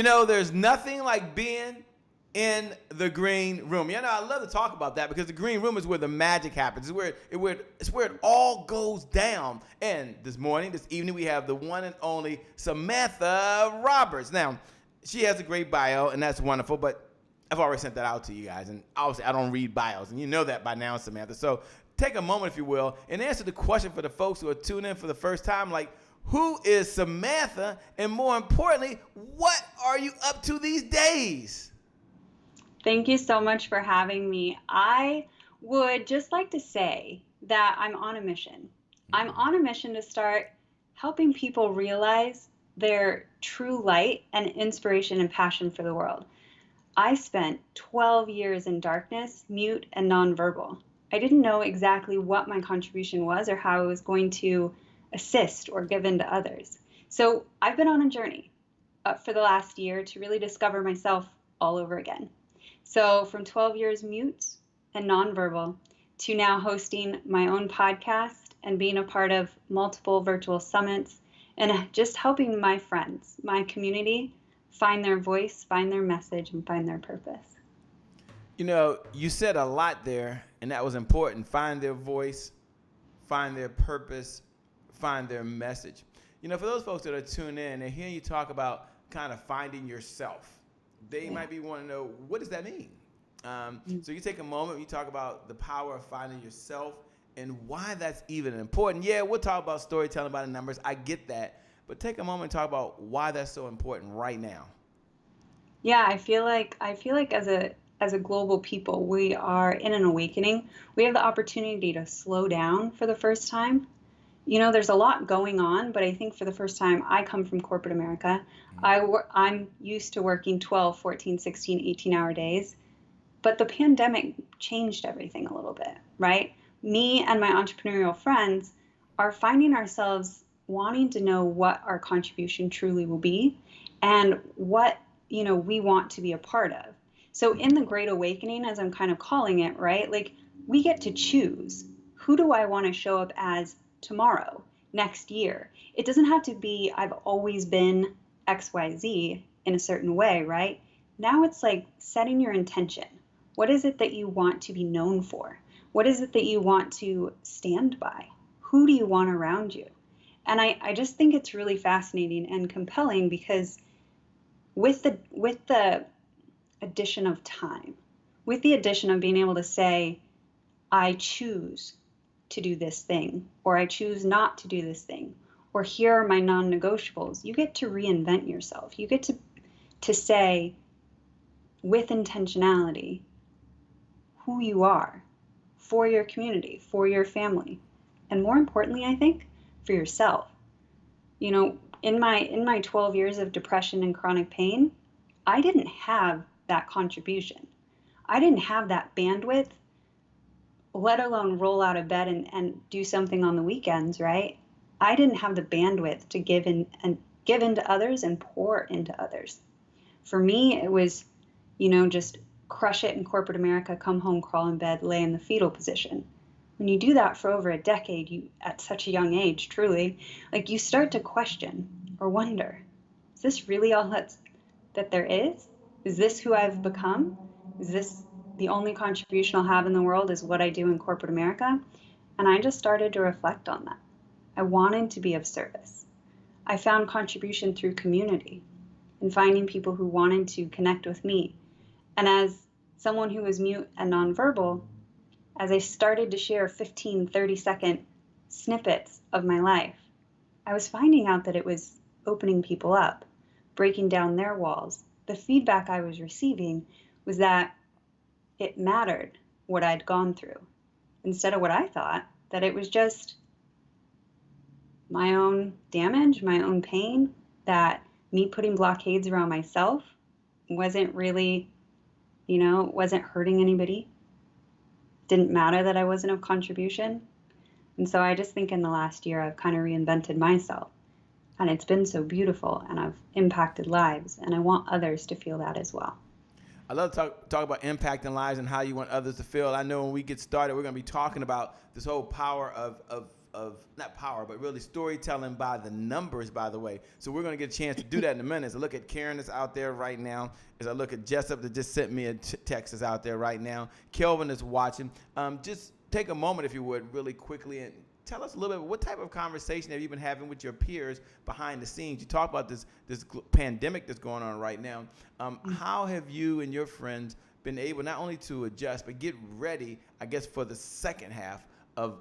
There's nothing like being in the green room. I love to talk about that because the green room is where the magic happens. It's where it all goes down. And this evening, we have the one and only Samantha Roberts. Now, she has a great bio, and that's wonderful, but I've already sent that out to you guys. And obviously, I don't read bios, and you know that by now, Samantha. So take a moment, if you will, and answer the question for the folks who are tuning in for the first time, like, who is Samantha? And more importantly, what are you up to these days? Thank you so much for having me. I would just like to say that I'm on a mission. I'm on a mission to start helping people realize their true light and inspiration and passion for the world. I spent 12 years in darkness, mute, and nonverbal. I didn't know exactly what my contribution was or how I was going to assist or give in to others. So I've been on a journey for the last year to really discover myself all over again. So from 12 years mute and nonverbal to now hosting my own podcast and being a part of multiple virtual summits and just helping my friends, my community, find their voice, find their message, and find their purpose. You said a lot there, and that was important. Find their voice, find their purpose, find their message. For those folks that are tuned in, they're hearing you talk about kind of finding yourself. They might be wanting to know, what does that mean? So you take a moment, you talk about the power of finding yourself and why that's even important. Yeah, we'll talk about storytelling, about the numbers. I get that. But take a moment and talk about why that's so important right now. Yeah, I feel like as a global people, we are in an awakening. We have the opportunity to slow down for the first time. There's a lot going on, but I think for the first time, I come from corporate America. I'm used to working 12, 14, 16, 18-hour days. But the pandemic changed everything a little bit, right? Me and my entrepreneurial friends are finding ourselves wanting to know what our contribution truly will be and what, we want to be a part of. So in the Great Awakening, as I'm kind of calling it, right? Like, we get to choose, who do I want to show up as tomorrow, next year? It doesn't have to be, I've always been XYZ in a certain way, right? Now it's like setting your intention. What is it that you want to be known for? What is it that you want to stand by? Who do you want around you? And I just think it's really fascinating and compelling because with the addition of time, with the addition of being able to say, I choose to do this thing, or I choose not to do this thing, or here are my non-negotiables, you get to reinvent yourself. You get to say with intentionality who you are for your community, for your family, and more importantly, I think, for yourself. In my 12 years of depression and chronic pain, I didn't have that contribution. I didn't have that bandwidth, let alone roll out of bed and do something on the weekends, right? I didn't have the bandwidth to give into others and pour into others. For me, it was, just crush it in corporate America, come home, crawl in bed, lay in the fetal position. When you do that for over a decade, you at such a young age, truly, like you start to question or wonder, is this really all that there is? Is this who I've become? Is this the only contribution I'll have in the world is what I do in corporate America? And I just started to reflect on that. I wanted to be of service. I found contribution through community and finding people who wanted to connect with me. And as someone who was mute and nonverbal, as I started to share 15, 30-second snippets of my life, I was finding out that it was opening people up, breaking down their walls. The feedback I was receiving was that it mattered what I'd gone through, instead of what I thought, that it was just my own damage, my own pain, that me putting blockades around myself wasn't really, wasn't hurting anybody. Didn't matter that I wasn't of contribution. And so I just think in the last year, I've kind of reinvented myself. And it's been so beautiful, and I've impacted lives, and I want others to feel that as well. I love to talk about impacting lives and how you want others to feel. I know when we get started, we're going to be talking about this whole power of not power, but really storytelling by the numbers, by the way. So we're going to get a chance to do that in a minute. So look at Karen that's out there right now. As I look at Jessup that just sent me a text is out there right now. Kelvin is watching. Just take a moment, if you would, really quickly and tell us a little bit, what type of conversation have you been having with your peers behind the scenes? You talk about this pandemic that's going on right now. How have you and your friends been able not only to adjust, but get ready, I guess, for the second half of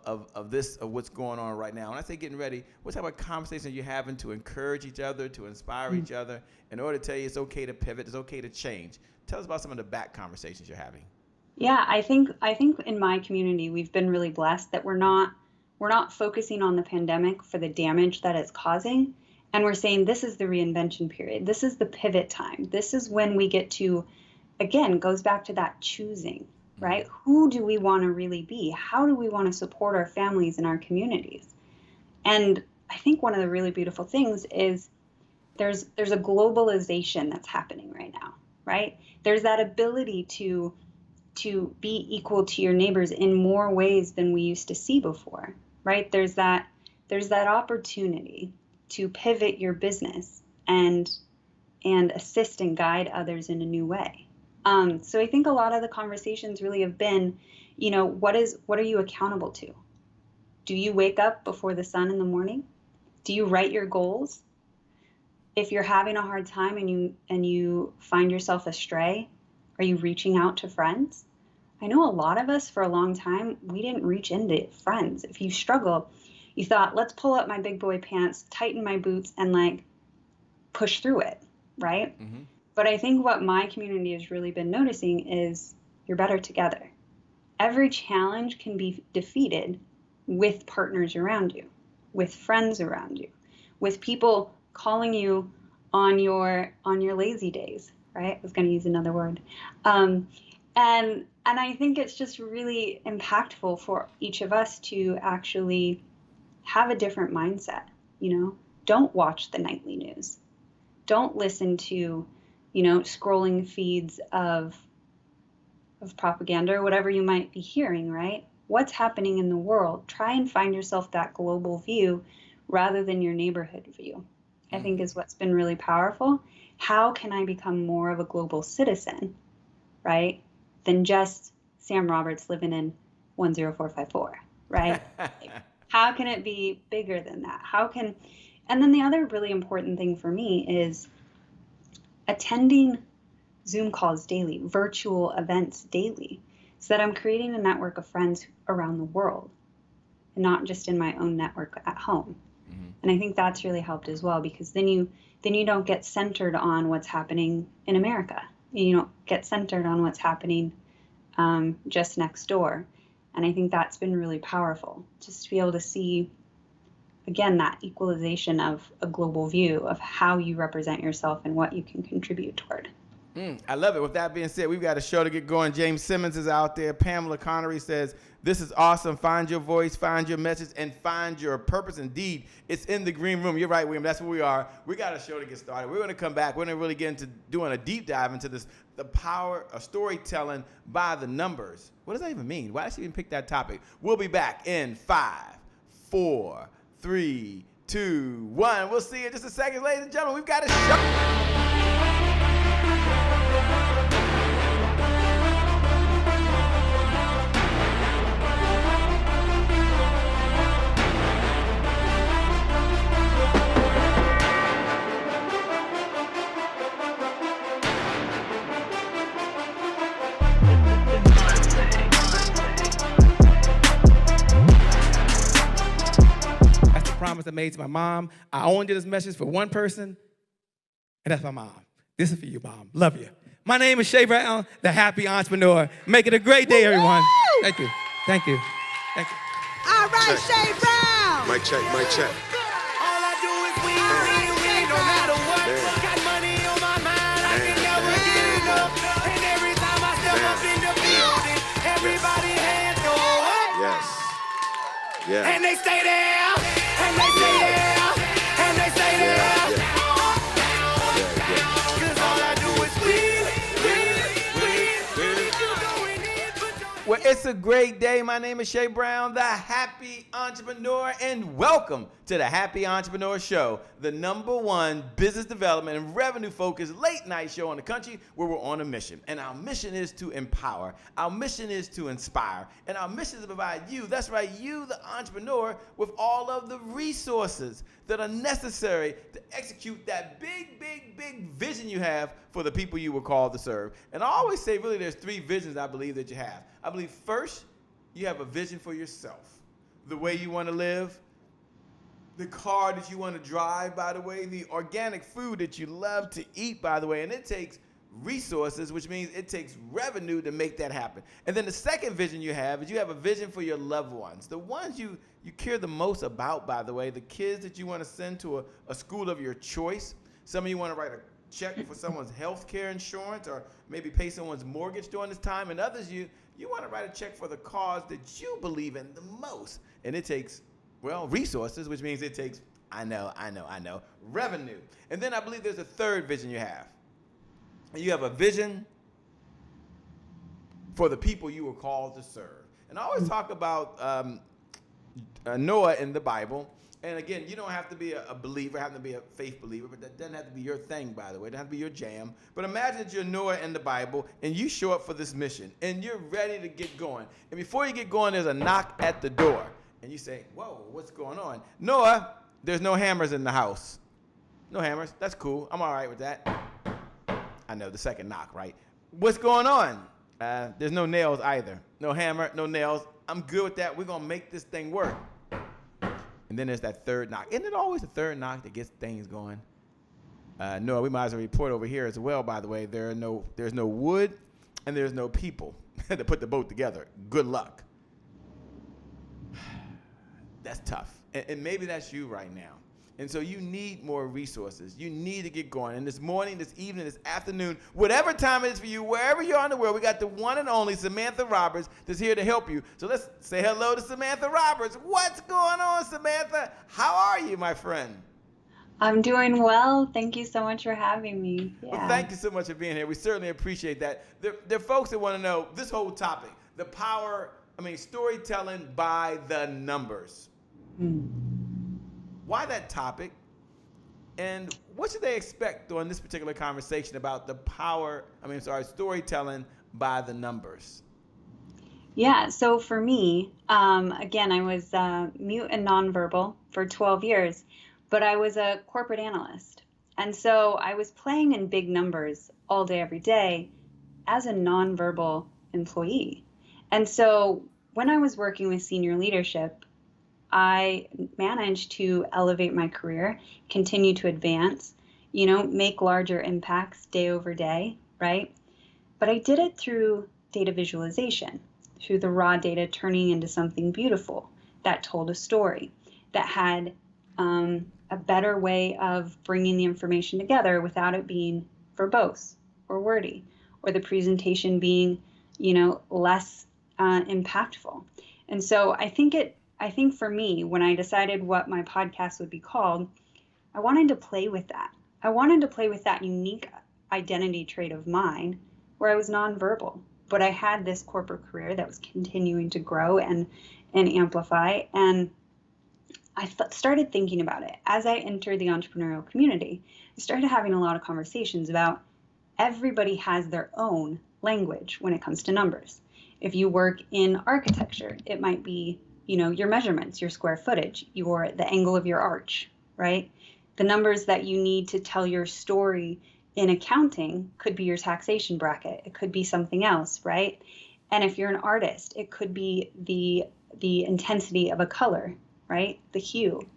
what's going on right now? When I say getting ready, what type of conversations are you having to encourage each other, to inspire each other, in order to tell you it's okay to pivot, it's okay to change? Tell us about some of the back conversations you're having. Yeah, I think in my community we've been really blessed that we're not focusing on the pandemic for the damage that it's causing, and we're saying this is the reinvention period. This is the pivot time. This is when we get to, again, goes back to that choosing, right? Who do we want to really be? How do we want to support our families and our communities? And I think one of the really beautiful things is there's a globalization that's happening right now, right? There's that ability to be equal to your neighbors in more ways than we used to see before, right? There's that opportunity to pivot your business and assist and guide others in a new way. So I think a lot of the conversations really have been, what are you accountable to? Do you wake up before the sun in the morning? Do you write your goals? If you're having a hard time and you find yourself astray, are you reaching out to friends? I know a lot of us for a long time, we didn't reach into friends. If you struggle, you thought, let's pull up my big boy pants, tighten my boots, and push through it, right? Mm-hmm. But I think what my community has really been noticing is you're better together. Every challenge can be defeated with partners around you, with friends around you, with people calling you on your lazy days, right? I was going to use another word. And I think it's just really impactful for each of us to actually have a different mindset. Don't watch the nightly news. Don't listen to, scrolling feeds of propaganda or whatever you might be hearing, right? What's happening in the world? Try and find yourself that global view rather than your neighborhood view, I think is what's been really powerful. How can I become more of a global citizen, right, than just Sam Roberts living in 10454, right? How can it be bigger than that? And then the other really important thing for me is attending Zoom calls daily, virtual events daily, so that I'm creating a network of friends around the world, and not just in my own network at home. Mm-hmm. And I think that's really helped as well, because then you don't get centered on what's happening in America. You don't get centered on what's happening just next door. And I think that's been really powerful, just to be able to see, again, that equalization of a global view of how you represent yourself and what you can contribute toward. I love it. With that being said, we've got a show to get going. James Simmons is out there. Pamela Connery says, this is awesome. Find your voice, find your message, and find your purpose. Indeed, it's in the green room. You're right, William. That's where we are. We got a show to get started. We're going to come back. We're going to really get into doing a deep dive into this, the power of storytelling by the numbers. What does that even mean? Why did she even pick that topic? We'll be back in 5, 4, 3, 2, 1. We'll see you in just a second, ladies and gentlemen. We've got a show. Promise I made to my mom. I only did this message for one person, and that's my mom. This is for you, Mom. Love you. My name is Shay Brown, the happy entrepreneur. Make it a great day, everyone. Thank you. Thank you. Thank you. All right, Shay Brown. Mic check, mic check. All I do is win, no matter what. Got money on my mind, I can never get enough. And every time I step up in the building, everybody hands go up. Yes. Yeah. And they stay there. And they stay there, and they stay there. Cause all I do is win. Well, It's a great day. My name is Shay Brown, the Happy Entrepreneur, and welcome to the Happy Entrepreneur Show, the #1 business development and revenue-focused late-night show in the country where we're on a mission. And our mission is to empower. Our mission is to inspire. And our mission is to provide you, that's right, you, the entrepreneur, with all of the resources that are necessary to execute that big vision you have for the people you were called to serve. And I always say, really, there's 3 visions I believe that you have. I believe first, you have a vision for yourself, the way you want to live, the car that you want to drive, by the way, the organic food that you love to eat, by the way, and it takes resources, which means it takes revenue to make that happen. And then the second vision you have is you have a vision for your loved ones, the ones you care the most about, by the way, the kids that you want to send to a school of your choice. Some of you want to write a check for someone's health care insurance or maybe pay someone's mortgage during this time, and others you want to write a check for the cause that you believe in the most. And it takes, well, resources, which means it takes, I know, revenue. And then I believe there's a third vision you have. And you have a vision for the people you were called to serve. And I always talk about Noah in the Bible. And again, you don't have to be a believer, have to be a faith believer, but that doesn't have to be your thing, by the way. It doesn't have to be your jam. But imagine that you're Noah in the Bible, and you show up for this mission, and you're ready to get going. And before you get going, there's a knock at the door. And you say, whoa, what's going on? Noah, there's no hammers in the house. No hammers. That's cool. I'm all right with that. I know, the second knock, right? What's going on? There's no nails either. No hammer, no nails. I'm good with that. We're going to make this thing work. And then there's that third knock. Isn't it always the third knock that gets things going? No, we might as well report over here as well, by the way. There's no wood and there's no people to put the boat together. Good luck. That's tough. And maybe that's you right now. And so you need more resources. You need to get going. And this morning, this evening, this afternoon, whatever time it is for you, wherever you are in the world, we got the one and only Samantha Roberts that's here to help you. So let's say hello to Samantha Roberts. What's going on, Samantha? How are you, my friend? I'm doing well. Thank you so much for having me. Yeah. Well, thank you so much for being here. We certainly appreciate that. There are folks that want to know this whole topic, the power, storytelling by the numbers. Why that topic, and what should they expect during this particular conversation about the power, storytelling by the numbers? Yeah, so for me, again, I was mute and nonverbal for 12 years, but I was a corporate analyst. And so I was playing in big numbers all day, every day as a nonverbal employee. And so when I was working with senior leadership, I managed to elevate my career, continue to advance, make larger impacts day over day, right? But I did it through data visualization, through the raw data turning into something beautiful that told a story, that had a better way of bringing the information together without it being verbose or wordy, or the presentation being, less impactful. And so I think for me, when I decided what my podcast would be called, I wanted to play with that. I wanted to play with that unique identity trait of mine where I was nonverbal, but I had this corporate career that was continuing to grow and amplify. And I started thinking about it. As I entered the entrepreneurial community, I started having a lot of conversations about everybody has their own language when it comes to numbers. If you work in architecture, it might be your measurements, your square footage, the angle of your arch, right? The numbers that you need to tell your story in accounting could be your taxation bracket. It could be something else, right? And if you're an artist, it could be the intensity of a color, right? The hue.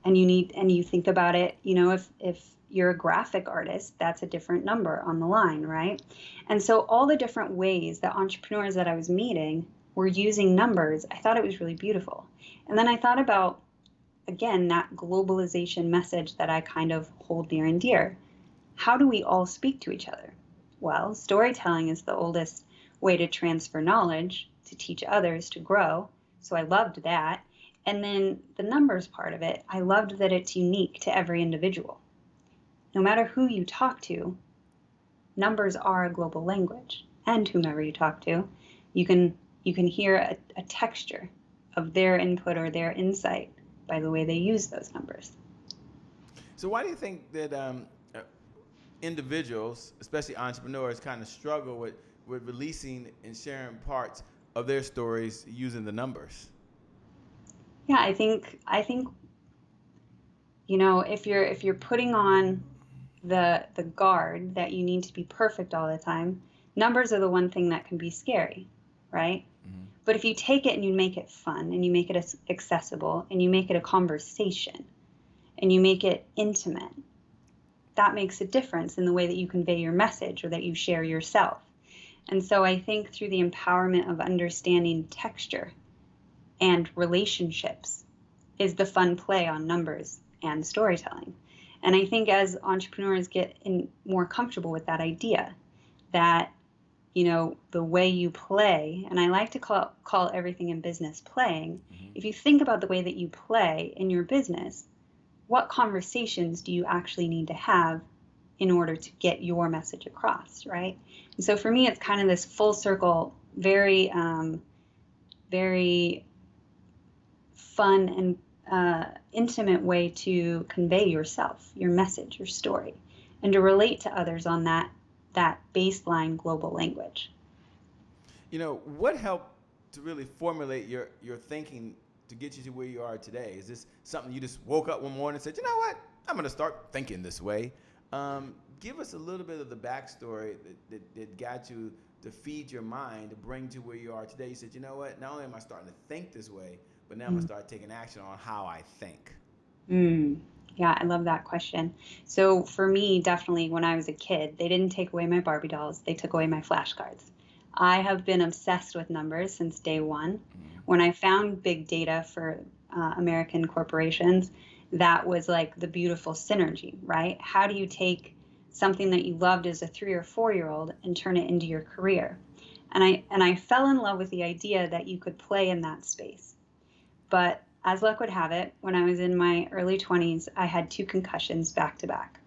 And you think about it, if you're a graphic artist, that's a different number on the line, right? And so all the different ways that entrepreneurs that I was meeting were using numbers, I thought it was really beautiful. And then I thought about, again, that globalization message that I kind of hold near and dear. How do we all speak to each other? Well, storytelling is the oldest way to transfer knowledge, to teach others to grow. So I loved that. And then the numbers part of it, I loved that it's unique to every individual. No matter who you talk to, numbers are a global language. And whomever you talk to, you can You can hear a texture of their input or their insight by the way they use those numbers. So why do you think that individuals, especially entrepreneurs, kind of struggle with releasing and sharing parts of their stories using the numbers? Yeah, I think you know, if you're putting on the guard that you need to be perfect all the time, numbers are the one thing that can be scary, right? Mm-hmm. But if you take it and you make it fun and you make it accessible and you make it a conversation and you make it intimate, that makes a difference in the way that you convey your message or that you share yourself. And so I think through the empowerment of understanding texture and relationships is the fun play on numbers and storytelling. And I think as entrepreneurs get more comfortable with that idea that, you know, the way you play, and I like to call everything in business playing. Mm-hmm. If you think about the way that you play in your business, what conversations do you actually need to have in order to get your message across, right? And so for me, it's kind of this full circle, very, very fun and intimate way to convey yourself, your message, your story, and to relate to others on that baseline global language. You know, what helped to really formulate your thinking to get you to where you are today? Is this something you just woke up one morning and said, you know what, I'm going to start thinking this way? Give us a little bit of the backstory that got you to feed your mind, to bring to where you are today. You said, you know what, not only am I starting to think this way, but now I'm going to start taking action on how I think. Yeah, I love that question. So for me, definitely when I was a kid, they didn't take away my Barbie dolls. They took away my flashcards. I have been obsessed with numbers since day one. Mm-hmm. When I found big data for American corporations, that was like the beautiful synergy, right? How do you take something that you loved as a 3 or 4-year-old and turn it into your career? And I fell in love with the idea that you could play in that space. But as luck would have it, when I was in my early 20s, I had 2 concussions back to back.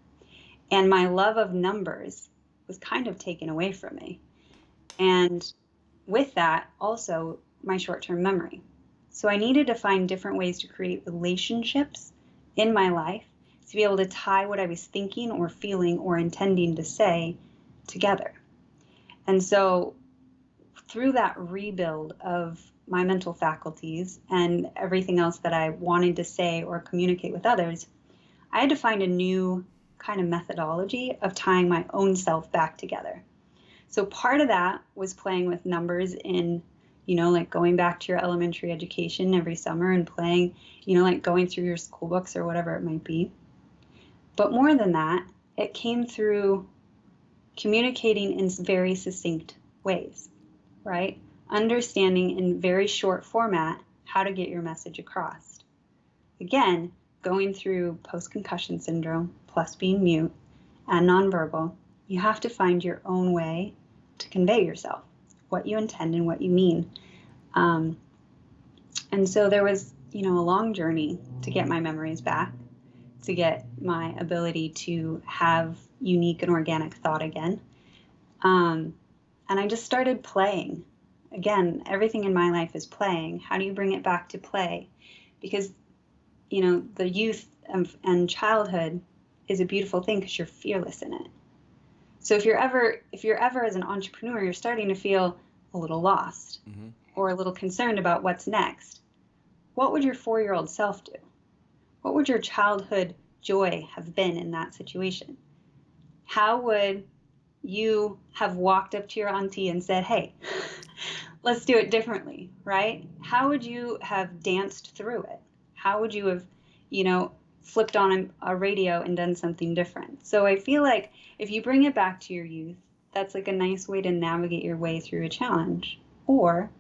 And my love of numbers was kind of taken away from me. And with that, also my short-term memory. So I needed to find different ways to create relationships in my life to be able to tie what I was thinking or feeling or intending to say together. And so through that rebuild of my mental faculties and everything else that I wanted to say or communicate with others, I had to find a new kind of methodology of tying my own self back together. So part of that was playing with numbers in, you know, like going back to your elementary education every summer and playing, you know, like going through your school books or whatever it might be. But more than that, it came through communicating in very succinct ways, right? Understanding in very short format how to get your message across. Again, going through post-concussion syndrome plus being mute and nonverbal, you have to find your own way to convey yourself, what you intend and what you mean. And so there was, you know, a long journey to get my memories back, to get my ability to have unique and organic thought again. And I just started playing. Again, everything in my life is playing. How do you bring it back to play? Because, you know, the youth and childhood is a beautiful thing because you're fearless in it. So if you're ever as an entrepreneur, you're starting to feel a little lost mm-hmm. or a little concerned about what's next, what would your 4-year-old self do? What would your childhood joy have been in that situation? How would you have walked up to your auntie and said, hey, let's do it differently, right? How would you have danced through it? How would you have, you know, flipped on a radio and done something different? So I feel like if you bring it back to your youth, that's like a nice way to navigate your way through a challenge. Or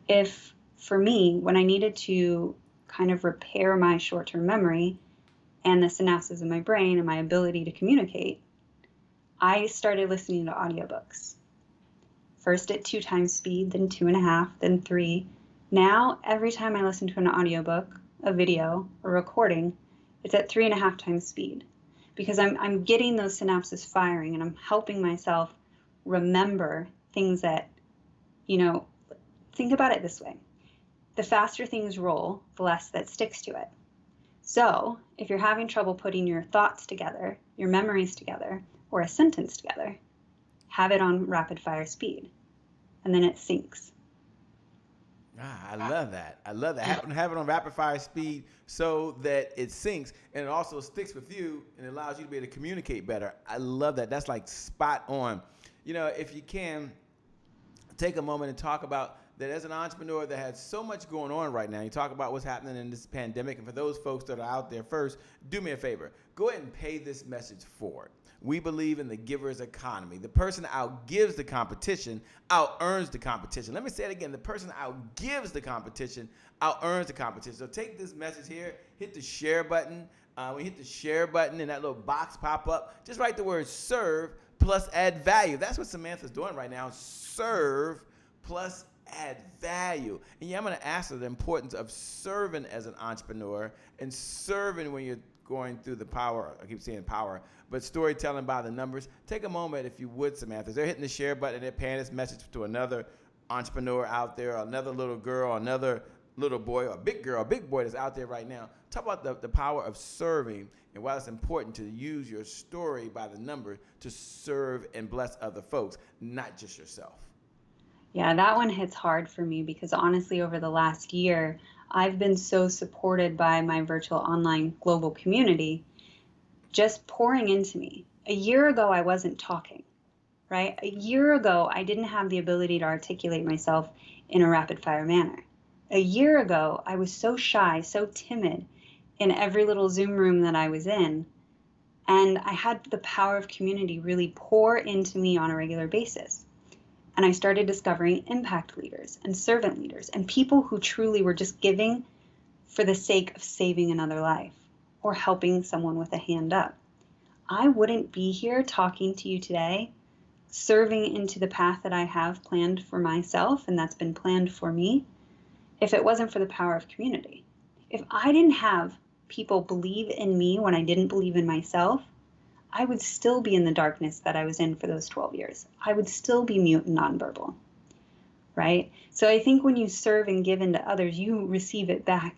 if, for me, when I needed to kind of repair my short-term memory and the synapses in my brain and my ability to communicate, I started listening to audiobooks. First at 2 times speed, then 2.5, then 3. Now, every time I listen to an audiobook, a video, a recording, it's at 3.5 times speed because I'm getting those synapses firing and I'm helping myself remember things that, you know, think about it this way. The faster things roll, the less that sticks to it. So if you're having trouble putting your thoughts together, your memories together, or a sentence together, have it on rapid fire speed, and then it sinks. I love that. I love that. Have it on rapid fire speed so that it syncs and it also sticks with you and it allows you to be able to communicate better. I love that. That's like spot on. You know, if you can take a moment and talk about that as an entrepreneur that has so much going on right now. You talk about what's happening in this pandemic. And for those folks that are out there first, do me a favor. Go ahead and pay this message forward. We believe in the giver's economy. The person outgives the competition, out-earns the competition. Let me say it again. The person outgives the competition, out-earns the competition. So take this message here, hit the share button. When you hit the share button and that little box pop up, just write the word serve plus add value. That's what Samantha's doing right now. Serve plus add value. And yeah, I'm going to ask her the importance of serving as an entrepreneur and serving when you're going through the power. I keep saying power, but storytelling by the numbers. Take a moment, if you would, Samantha. They're hitting the share button and they're paying this message to another entrepreneur out there, another little girl, another little boy, or a big girl, a big boy that's out there right now. Talk about the power of serving and why it's important to use your story by the number to serve and bless other folks, not just yourself. Yeah, that one hits hard for me because honestly, over the last year, I've been so supported by my virtual online global community, just pouring into me. A year ago, I wasn't talking, right? A year ago, I didn't have the ability to articulate myself in a rapid fire manner. A year ago, I was so shy, so timid in every little Zoom room that I was in. And I had the power of community really pour into me on a regular basis. And I started discovering impact leaders and servant leaders and people who truly were just giving for the sake of saving another life or helping someone with a hand up. I wouldn't be here talking to you today, serving into the path that I have planned for myself and that's been planned for me, if it wasn't for the power of community. If I didn't have people believe in me when I didn't believe in myself, I would still be in the darkness that I was in for those 12 years. I would still be mute and nonverbal, right? So I think when you serve and give into others, you receive it back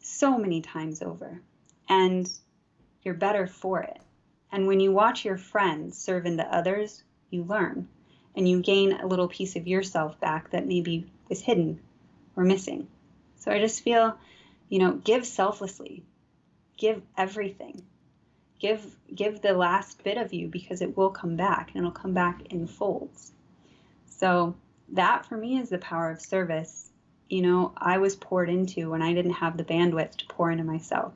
so many times over, and you're better for it. And when you watch your friends serve into others, you learn, and you gain a little piece of yourself back that maybe was hidden or missing. So I just feel, give selflessly, give everything. Give the last bit of you because it will come back and it'll come back in folds. So that for me is the power of service. I was poured into when I didn't have the bandwidth to pour into myself.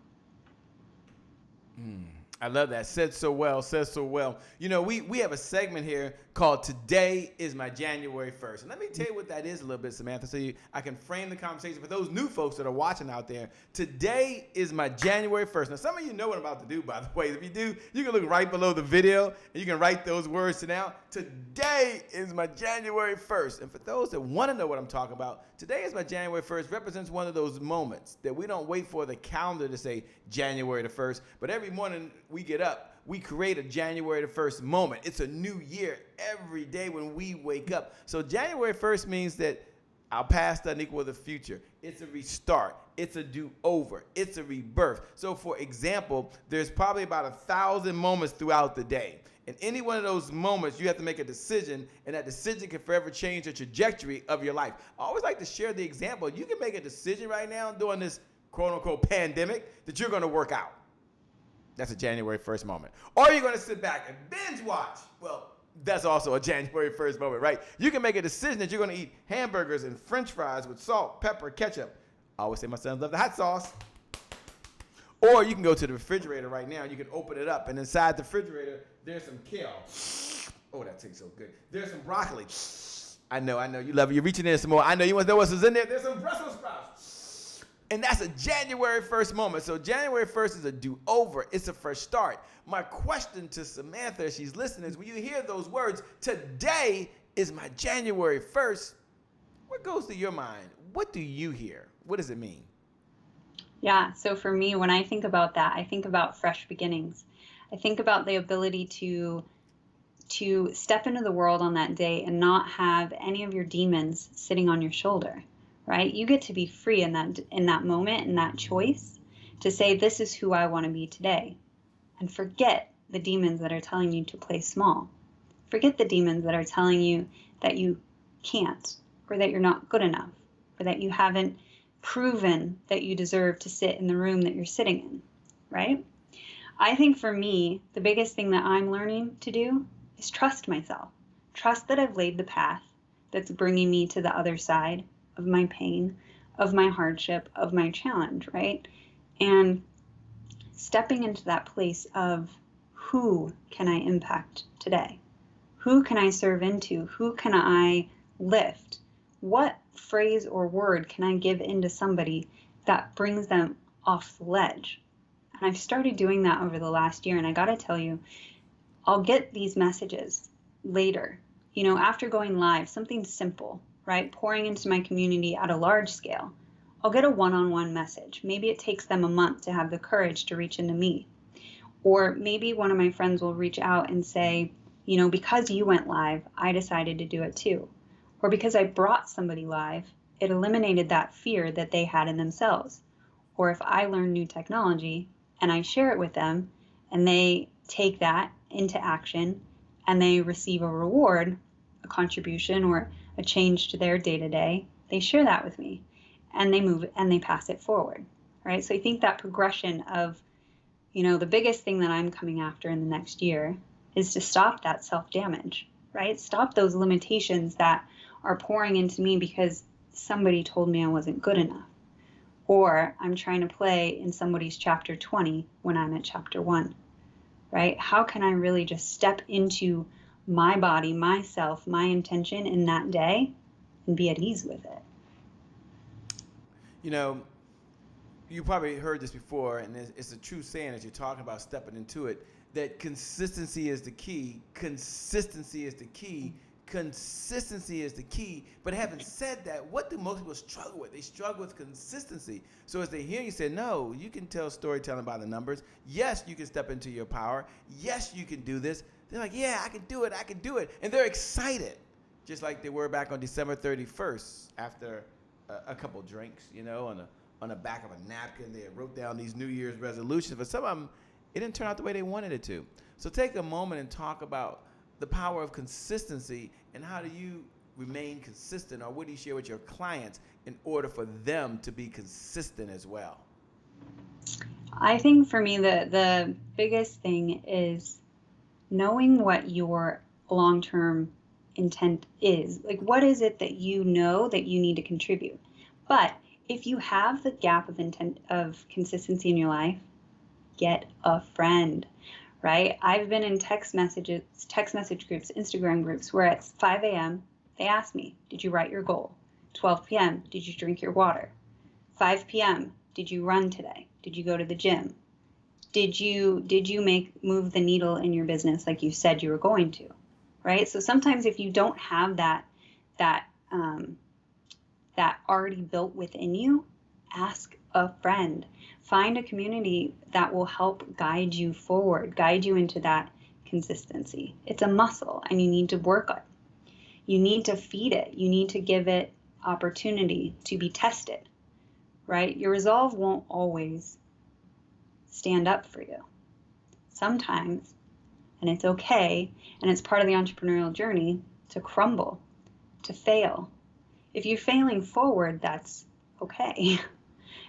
I love that. Said so well, says so well. We have a segment here called Today is My January 1st. And let me tell you what that is a little bit, Samantha, so I can frame the conversation for those new folks that are watching out there. Today is my January 1st. Now, some of you know what I'm about to do, by the way. If you do, you can look right below the video and you can write those words down. Today is my January 1st. And for those that want to know what I'm talking about, today is my January 1st represents one of those moments that we don't wait for the calendar to say January the 1st, but every morning we get up, we create a January the 1st moment. It's a new year every day when we wake up. So January 1st means that our past doesn't equal the future. It's a restart. It's a do-over. It's a rebirth. So for example, there's probably about 1,000 moments throughout the day. In any one of those moments, you have to make a decision, and that decision can forever change the trajectory of your life. I always like to share the example. You can make a decision right now during this quote-unquote pandemic that you're going to work out. That's a January 1st moment. Or you're going to sit back and binge watch. Well, that's also a January 1st moment, right? You can make a decision that you're going to eat hamburgers and french fries with salt, pepper, ketchup. I always say my sons love the hot sauce. Or you can go to the refrigerator right now. You can open it up, and inside the refrigerator, there's some kale. Oh, that tastes so good. There's some broccoli. I know. You love it. You're reaching in some more. I know you want to know what's in there. There's some Brussels sprouts. And that's a January 1st moment. So January 1st is a do-over. It's a fresh start. My question to Samantha, as she's listening, is when you hear those words, today is my January 1st, what goes through your mind? What do you hear? What does it mean? Yeah, so for me, when I think about that, I think about fresh beginnings. I think about the ability to to step into the world on that day and not have any of your demons sitting on your shoulder, right? You get to be free in that moment, in that choice, to say, this is who I want to be today. And forget the demons that are telling you to play small. Forget the demons that are telling you that you can't, or that you're not good enough, or that you haven't proven that you deserve to sit in the room that you're sitting in, right? I think for me, the biggest thing that I'm learning to do is trust myself. Trust that I've laid the path that's bringing me to the other side of my pain, of my hardship, of my challenge, right? And stepping into that place of, who can I impact today? Who can I serve into? Who can I lift? What phrase or word can I give into somebody that brings them off the ledge? And I've started doing that over the last year. And I got to tell you, I'll get these messages later, after going live, something simple, right? Pouring into my community at a large scale. I'll get a one-on-one message. Maybe it takes them a month to have the courage to reach into me. Or maybe one of my friends will reach out and say, because you went live, I decided to do it too. Or because I brought somebody live, it eliminated that fear that they had in themselves. Or if I learn new technology and I share it with them and they take that into action and they receive a reward, a contribution or a change to their day-to-day, they share that with me and they move and they pass it forward, right? So I think that progression of, the biggest thing that I'm coming after in the next year is to stop that self-damage, right? Stop those limitations that are pouring into me because somebody told me I wasn't good enough. Or I'm trying to play in somebody's chapter 20 when I'm at chapter 1, right? How can I really just step into my body, myself, my intention in that day and be at ease with it? You probably heard this before, and it's a true saying as you're talking about stepping into it, that consistency is the key. Consistency is the key. Consistency is the key. But having said that, what do most people struggle with? They struggle with consistency. So as they hear you say, no, you can tell storytelling by the numbers. Yes, you can step into your power. Yes, you can do this. They're like, yeah, I can do it. I can do it. And they're excited, just like they were back on December 31st after a couple drinks, on the back of a napkin. They wrote down these New Year's resolutions. But some of them, it didn't turn out the way they wanted it to. So take a moment and talk about the power of consistency and how do you remain consistent, or what do you share with your clients in order for them to be consistent as well? I think for me, the biggest thing is knowing what your long-term intent is. Like, what is it that you know that you need to contribute? But if you have the gap of consistency in your life, get a friend, right? I've been in text message groups, Instagram groups, where at 5 a.m. they ask me, did you write your goal? 12 p.m., did you drink your water? 5 p.m., did you run today? Did you go to the gym? Did you move the needle in your business like you said you were going to, right? So sometimes if you don't have that already built within you, ask a friend. Find a community that will help guide you forward, guide you into that consistency. It's a muscle and you need to work it. You need to feed it. You need to give it opportunity to be tested, right? Your resolve won't always stand up for you. Sometimes, and it's okay, and it's part of the entrepreneurial journey to crumble, to fail. If you're failing forward, that's okay.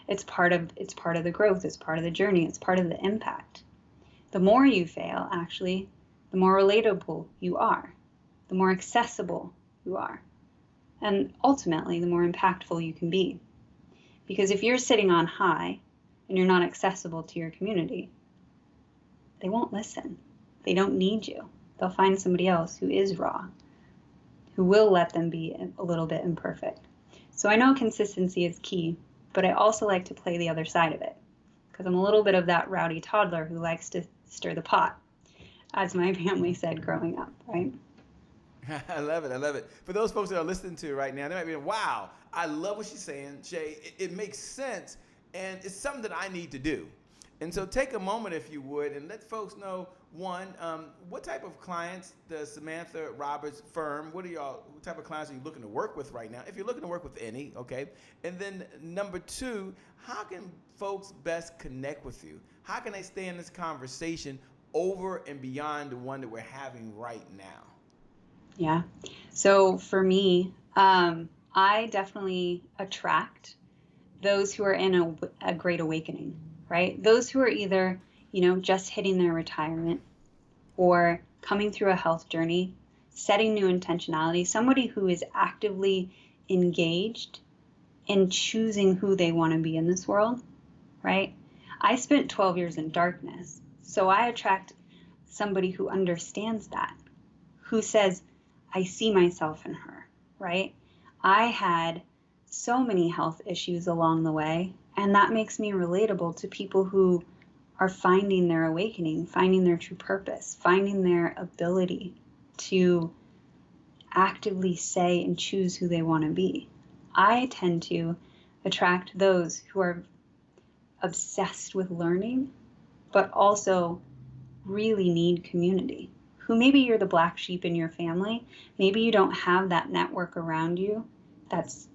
It's part of the growth, it's part of the journey, it's part of the impact. The more you fail, actually, the more relatable you are, the more accessible you are, and ultimately the more impactful you can be. Because if you're sitting on high and you're not accessible to your community, they won't listen. They don't need you. They'll find somebody else who is raw, who will let them be a little bit imperfect. So I know consistency is key, but I also like to play the other side of it, because I'm a little bit of that rowdy toddler who likes to stir the pot, as my family said growing up, right? I love it. I love it. For those folks that are listening to it right now, they might be, wow, I love what she's saying, Shay. It makes sense, and it's something that I need to do. And so take a moment, if you would, and let folks know One, what type of clients does Samantha Roberts firm, what type of clients are you looking to work with right now? If you're looking to work with any, okay? And then number two, how can folks best connect with you? How can they stay in this conversation over and beyond the one that we're having right now? Yeah. So for me, I definitely attract those who are in a great awakening, right? Those who are either, just hitting their retirement or coming through a health journey, setting new intentionality, somebody who is actively engaged in choosing who they want to be in this world, right? I spent 12 years in darkness, so I attract somebody who understands that, who says, I see myself in her, right? I had so many health issues along the way, and that makes me relatable to people who are finding their awakening, finding their true purpose, finding their ability to actively say and choose who they want to be. I tend to attract those who are obsessed with learning, but also really need community. Who maybe you're the black sheep in your family, maybe you don't have that network around you that's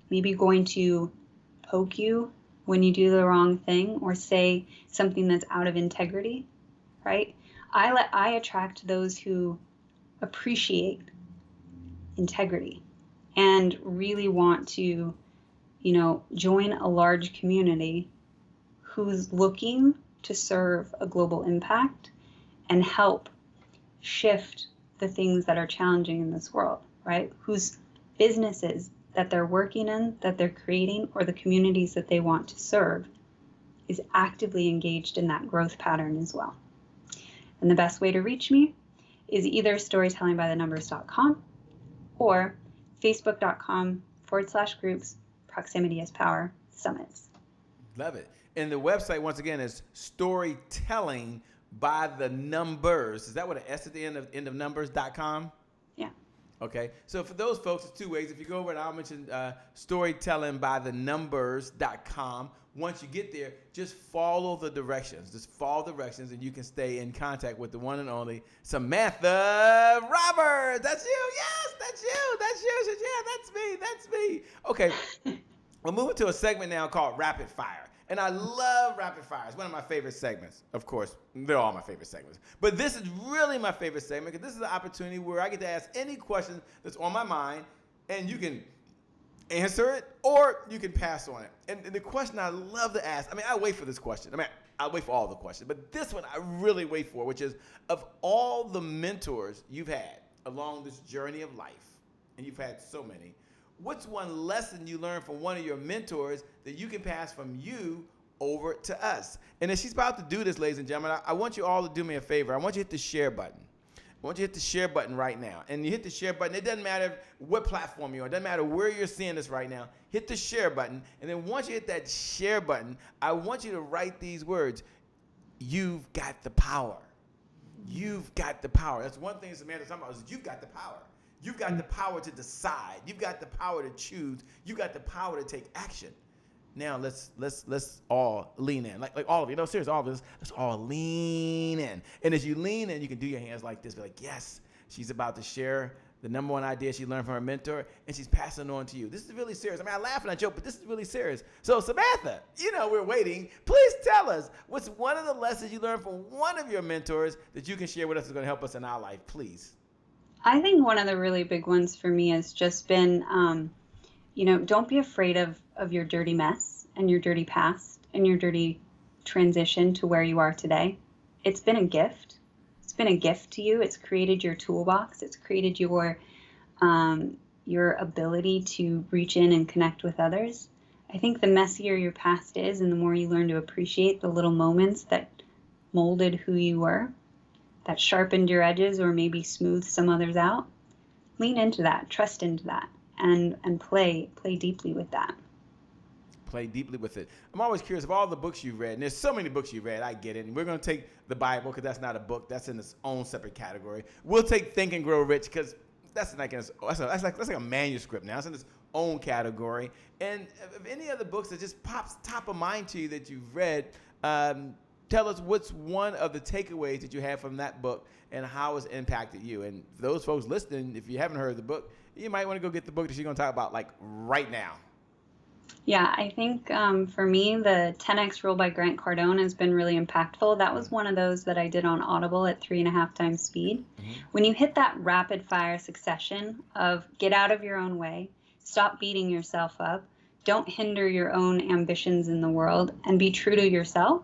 maybe going to poke you when you do the wrong thing or say something that's out of integrity, right? I attract those who appreciate integrity and really want to, join a large community who's looking to serve a global impact and help shift the things that are challenging in this world, right? Whose businesses that they're working in, that they're creating, or the communities that they want to serve is actively engaged in that growth pattern as well. And the best way to reach me is either storytellingbythenumbers.com or facebook.com/groups Proximity is Power Summits. Love it. And the website, once again, is storytelling by the numbers. Is that what an S at the end of numbers.com? Yeah. Okay. So for those folks, it's two ways. If you go over and I'll mention storytellingbythenumbers.com. Once you get there, just follow the directions. Just follow directions and you can stay in contact with the one and only Samantha Roberts. That's you. Yes, that's you. That's you. Yeah, that's me. Okay. We're moving to a segment now called Rapid Fire. And I love Rapid Fire. It's one of my favorite segments. Of course, they're all my favorite segments. But this is really my favorite segment because this is an opportunity where I get to ask any question that's on my mind, and you can answer it or you can pass on it. And the question I love to ask, I wait for this question. I wait for all the questions. But this one I really wait for, which is, of all the mentors you've had along this journey of life, and you've had so many, what's one lesson you learned from one of your mentors that you can pass from you over to us? And as she's about to do this, ladies and gentlemen, I want you all to do me a favor. I want you to hit the share button. I want you to hit the share button right now. And you hit the share button. It doesn't matter what platform you're on. It doesn't matter where you're seeing this right now. Hit the share button. And then once you hit that share button, I want you to write these words. You've got the power. You've got the power. That's one thing Samantha's talking about is you've got the power. You've got the power to decide. You've got the power to choose. You've got the power to take action. Now let's all lean in. Like all of you. No, seriously, all of us, let's all lean in. And as you lean in, you can do your hands like this. Be like, yes, she's about to share the number one idea she learned from her mentor, and she's passing it on to you. This is really serious. I laugh and I joke, but this is really serious. So Samantha, we're waiting. Please tell us, what's one of the lessons you learned from one of your mentors that you can share with us that's going to help us in our life, please? I think one of the really big ones for me has just been, don't be afraid of your dirty mess and your dirty past and your dirty transition to where you are today. It's been a gift. It's been a gift to you. It's created your toolbox. It's created your ability to reach in and connect with others. I think the messier your past is and the more you learn to appreciate the little moments that molded who you were, that sharpened your edges or maybe smoothed some others out, lean into that, trust into that, and play deeply with that. Play deeply with it. I'm always curious of all the books you've read, and there's so many books you've read, I get it, and we're going to take the Bible because that's not a book, that's in its own separate category. We'll take Think and Grow Rich because that's like a manuscript now. It's in its own category. And if any other books that just pops top of mind to you that you've read, tell us what's one of the takeaways that you have from that book and how it's impacted you. And for those folks listening, if you haven't heard the book, you might want to go get the book that she's going to talk about like right now. Yeah, I think for me, the 10X rule by Grant Cardone has been really impactful. That was one of those that I did on Audible at 3.5 times speed. When you hit that rapid fire succession of get out of your own way, stop beating yourself up, don't hinder your own ambitions in the world, and be true to yourself,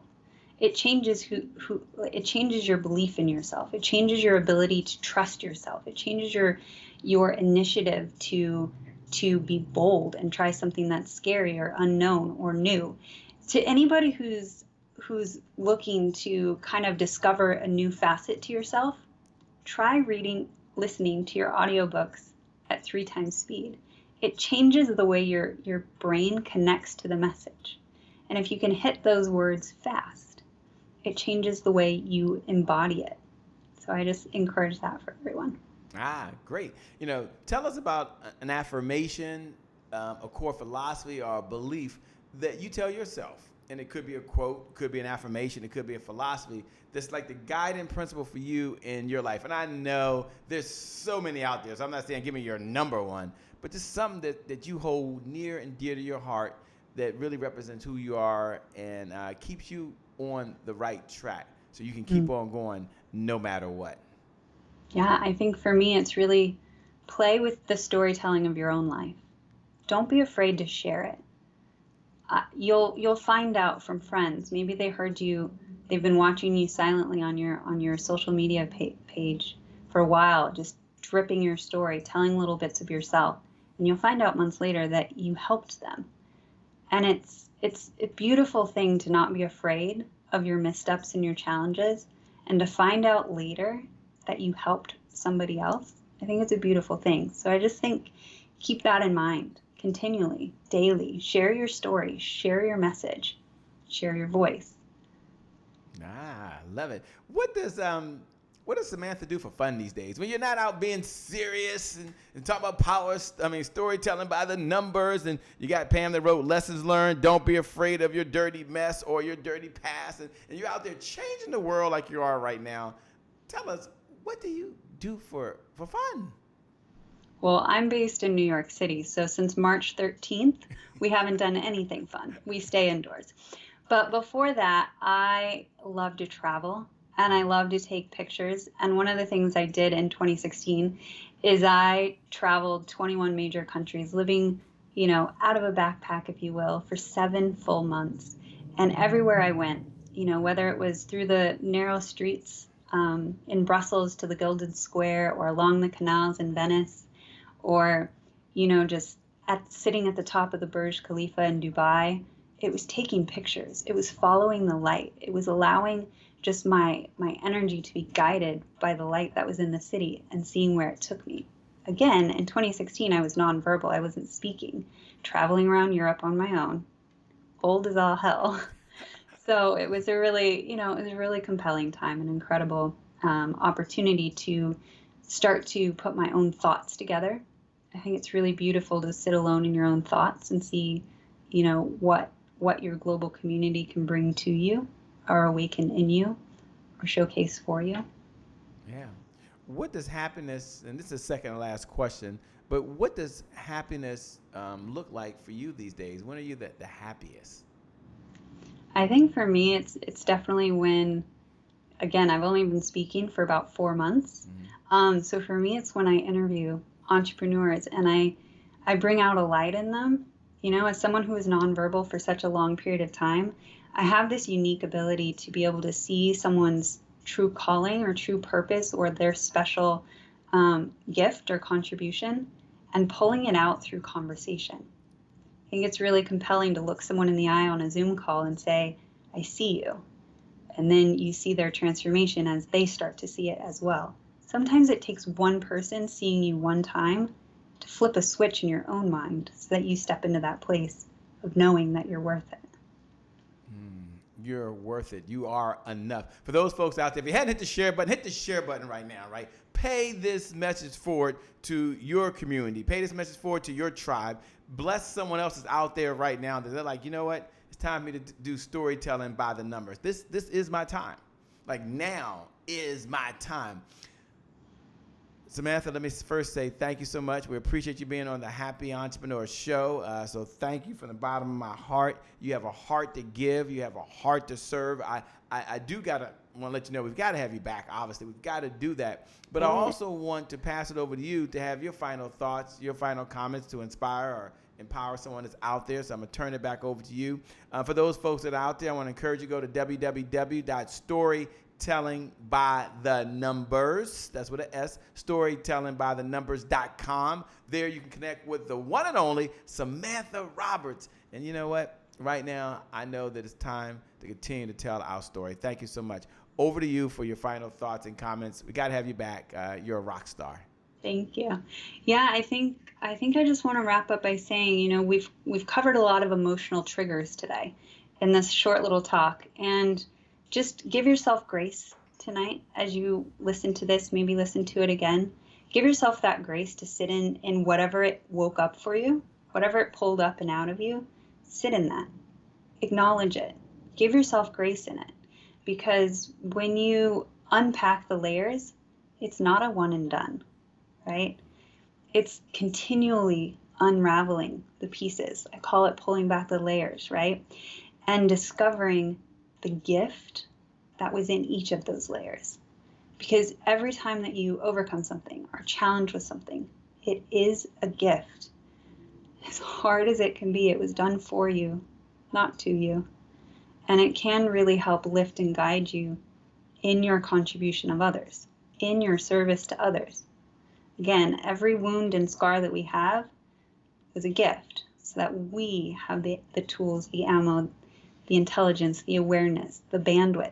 it changes it changes your belief in yourself. It changes your ability to trust yourself. It changes your initiative to be bold and try something that's scary or unknown or new. To anybody who's looking to kind of discover a new facet to yourself, try listening to your audiobooks at 3 times speed. It changes the way your brain connects to the message. And if you can hit those words fast, it changes the way you embody it. So I just encourage that for everyone. Ah, great. Tell us about an affirmation, a core philosophy or a belief that you tell yourself. And it could be a quote, could be an affirmation, it could be a philosophy that's like the guiding principle for you in your life. And I know there's so many out there, so I'm not saying give me your number one, but just something that you hold near and dear to your heart that really represents who you are and keeps you on the right track so you can keep on going no matter what. Yeah, I think for me, it's really play with the storytelling of your own life. Don't be afraid to share it. You'll find out from friends. Maybe they heard you. They've been watching you silently on your social media page for a while, just dripping your story, telling little bits of yourself, and you'll find out months later that you helped them. And it's a beautiful thing to not be afraid of your missteps and your challenges, and to find out later that you helped somebody else. I think it's a beautiful thing. So I just think keep that in mind continually, daily. Share your story, share your message, share your voice. Ah, love it. What does Samantha do for fun these days? When you're not out being serious and talk about storytelling by the numbers, and you got Pam that wrote Lessons Learned, Don't Be Afraid of Your Dirty Mess or Your Dirty Past, and you're out there changing the world like you are right now. Tell us, what do you do for fun? Well, I'm based in New York City, so since March 13th, we haven't done anything fun. We stay indoors. But before that, I love to travel and I love to take pictures. And one of the things I did in 2016 is I traveled 21 major countries, living, out of a backpack, if you will, for 7 full months. And everywhere I went, whether it was through the narrow streets in Brussels to the Gilded Square, or along the canals in Venice, or, just sitting at the top of the Burj Khalifa in Dubai, it was taking pictures. It was following the light. It was allowing just my energy to be guided by the light that was in the city and seeing where it took me. Again, in 2016, I was nonverbal. I wasn't speaking, traveling around Europe on my own, old as all hell. So it was a really compelling time, an incredible opportunity to start to put my own thoughts together. I think it's really beautiful to sit alone in your own thoughts and see, what your global community can bring to you or awaken in you or showcase for you. Yeah. What does happiness, and this is the second and last question, but what does happiness look like for you these days? When are you the happiest? I think for me, it's definitely when, again, I've only been speaking for about 4 months. So for me, it's when I interview entrepreneurs and I bring out a light in them. As someone who is nonverbal for such a long period of time, I have this unique ability to be able to see someone's true calling or true purpose or their special gift or contribution and pulling it out through conversation. I think it's really compelling to look someone in the eye on a Zoom call and say, I see you. And then you see their transformation as they start to see it as well. Sometimes it takes one person seeing you one time to flip a switch in your own mind so that you step into that place of knowing that you're worth it. You're worth it. You are enough. For those folks out there, if you hadn't hit the share button right now, right? Pay this message forward to your community. Pay this message forward to your tribe. Bless someone else that's out there right now that they're like, you know what? It's time for me to do storytelling by the numbers. This is my time. Like, now is my time. Samantha, let me first say thank you so much. We appreciate you being on the Happy Entrepreneur Show. So thank you from the bottom of my heart. You have a heart to give. You have a heart to serve. I want to let you know we've got to have you back, obviously. We've got to do that. But I also want to pass it over to you to have your final thoughts, your final comments to inspire or empower someone that's out there. So I'm going to turn it back over to you. For those folks that are out there, I want to encourage you to go to www.storytellingbythenumbers. That's with an S, storytellingbythenumbers.com. There you can connect with the one and only Samantha Roberts. And you know what? Right now, I know that it's time to continue to tell our story. Thank you so much. Over to you for your final thoughts and comments. We got to have you back. You're a rock star. Thank you. Yeah, I think I just want to wrap up by saying, we've covered a lot of emotional triggers today in this short little talk, and just give yourself grace tonight as you listen to this, maybe listen to it again. Give yourself that grace to sit in whatever it woke up for you, whatever it pulled up and out of you. Sit in that. Acknowledge it. Give yourself grace in it. Because when you unpack the layers, it's not a one and done, right? It's continually unraveling the pieces. I call it pulling back the layers, right? And discovering the gift that was in each of those layers. Because every time that you overcome something or challenge with something, it is a gift. As hard as it can be, it was done for you, not to you. And it can really help lift and guide you in your contribution of others, in your service to others. Again, every wound and scar that we have is a gift, so that we have the tools, the ammo, the intelligence, the awareness, the bandwidth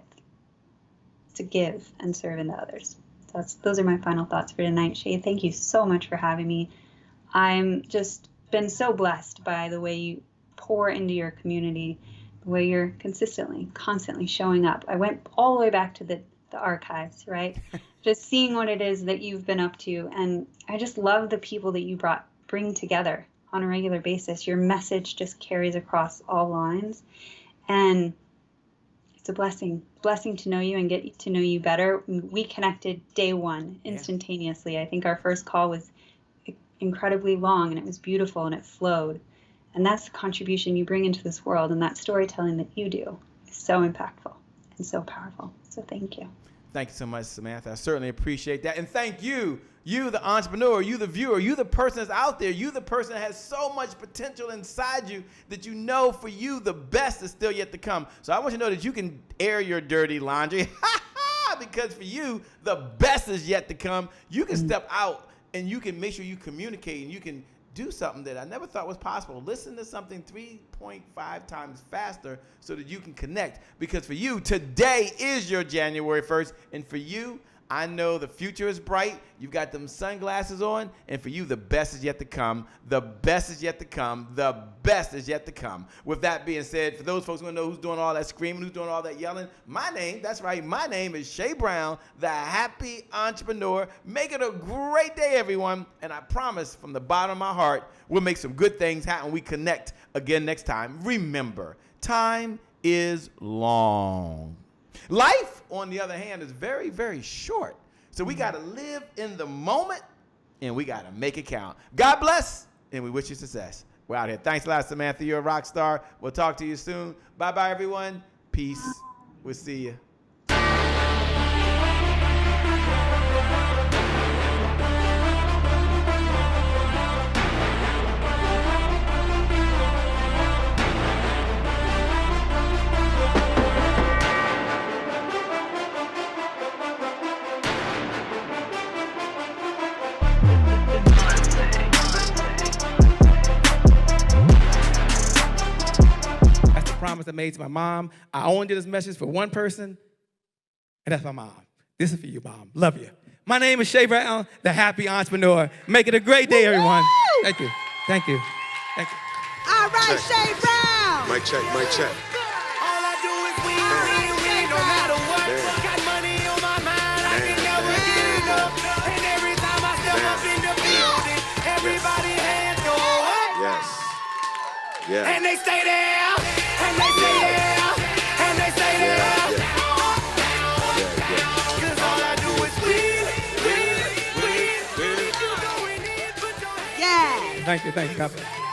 to give and serve into others. Those are my final thoughts for tonight. Shay, thank you so much for having me. I'm just been so blessed by the way you pour into your community, the way you're constantly showing up. I went all the way back to the archives, right? Just seeing what it is that you've been up to. And I just love the people that you bring together on a regular basis. Your message just carries across all lines. And it's a blessing to know you and get to know you better. We connected day one instantaneously. Yeah. I think our first call was incredibly long, and it was beautiful, and it flowed. And that's the contribution you bring into this world, and that storytelling that you do is so impactful and so powerful. So thank you. Thank you so much, Samantha. I certainly appreciate that. And thank you, the entrepreneur, you, the viewer, you, the person that's out there, you, the person that has so much potential inside you that you know for you, the best is still yet to come. So I want you to know that you can air your dirty laundry because for you, the best is yet to come. You can step out and you can make sure you communicate and you can do something that I never thought was possible. Listen to something 3.5 times faster so that you can connect. Because for you, today is your January 1st. And for you, I know the future is bright. You've got them sunglasses on. And for you, the best is yet to come. The best is yet to come. The best is yet to come. With that being said, for those folks who know who's doing all that screaming, who's doing all that yelling, my name is Shay Brown, the Happy Entrepreneur. Make it a great day, everyone. And I promise from the bottom of my heart, we'll make some good things happen. We connect again next time. Remember, time is long. Life, on the other hand, is very, very short. So we got to live in the moment, and we got to make it count. God bless, and we wish you success. We're out here. Thanks a lot, Samantha. You're a rock star. We'll talk to you soon. Bye-bye, everyone. Peace. We'll see you. Promise I made to my mom. I only did this message for one person, and that's my mom. This is for you, Mom. Love you. My name is Shay Brown, the Happy Entrepreneur. Make it a great day, everyone. Thank you. Thank you. Thank you. All right, Shay Brown. Mic check, mic check. All I do is win, no matter what. Damn. Got money on my mind, I can never get enough. And every time I step up in the building, everybody hands go up. Yes. Yeah. And they stay there. And they They say yeah, and they say yeah. Cause all I do is win. Yeah. Thank you. God bless.